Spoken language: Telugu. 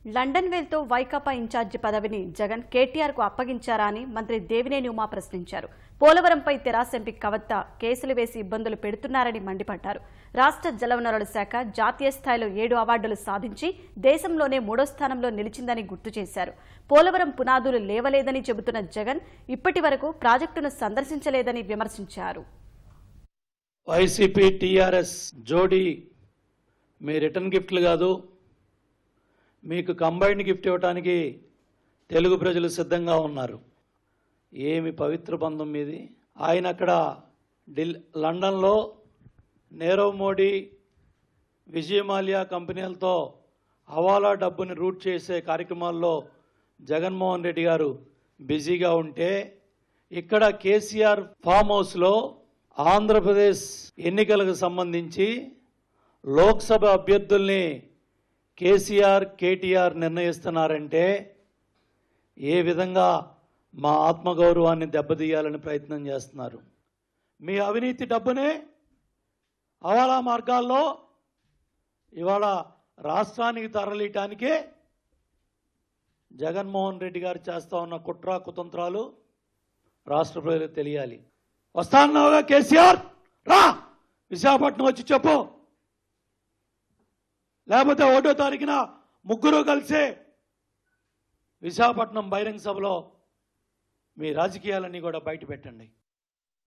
లండన్ వెల్తో వైకాపా ఇన్ఛార్జి పదవిని జగన్ కేటీఆర్కు అప్పగించారా అని మంత్రి దేవినేని ఉమా ప్రశ్నించారు. పోలవరంపై తెరాస ఎంపీ కవిత కేసులు వేసి ఇబ్బందులు పెడుతున్నారని మండిపడ్డారు. రాష్ట్ర జలవనరుల శాఖ జాతీయ స్థాయిలో 7 అవార్డులు సాధించి దేశంలోనే 3వ స్థానంలో నిలిచిందని గుర్తు చేశారు. పోలవరం పునాదులు లేవలేదని చెబుతున్న జగన్ ఇప్పటి వరకు ప్రాజెక్టును సందర్శించలేదని విమర్శించారు. వైసీపీ టీఆర్ఎస్ జోడీ మీ రిటర్న్ గిఫ్ట్లు కాదు, మీకు కంబైన్డ్ గిఫ్ట్ ఇవ్వడానికి తెలుగు ప్రజలు సిద్ధంగా ఉన్నారు. ఏమి పవిత్ర బంధం మీది. ఆయన అక్కడ లండన్లో నీరవ్ మోడీ, విజయ్ మాల్యా కంపెనీలతో హవాలా డబ్బుని రూట్ చేసే కార్యక్రమాల్లో జగన్మోహన్ రెడ్డి గారు బిజీగా ఉంటే, ఇక్కడ కేసీఆర్ ఫామ్ హౌస్లో ఆంధ్రప్రదేశ్ ఎన్నికలకు సంబంధించి లోక్సభ అభ్యర్థుల్ని కేసీఆర్ కేటీఆర్ నిర్ణయిస్తున్నారంటే ఏ విధంగా మా ఆత్మగౌరవాన్ని దెబ్బతీయాలని ప్రయత్నం చేస్తున్నారు. మీ అవినీతి డబ్బునే హవాలా మార్గాల్లో ఇవాళ రాష్ట్రానికి తరలియటానికే జగన్మోహన్ రెడ్డి గారు చేస్తూ ఉన్న కుట్ర కుతంత్రాలు రాష్ట్ర ప్రజలకు తెలియాలి. వస్తాన్నావుగా కేసీఆర్, రా విశాఖపట్నం వచ్చి చెప్పు, లేకపోతే 1వ తారీఖున ముగ్గురు కలిసే విశాఖపట్నం బహిరంగ సభలో మీ రాజకీయాలన్నీ కూడా బయట పెట్టండి.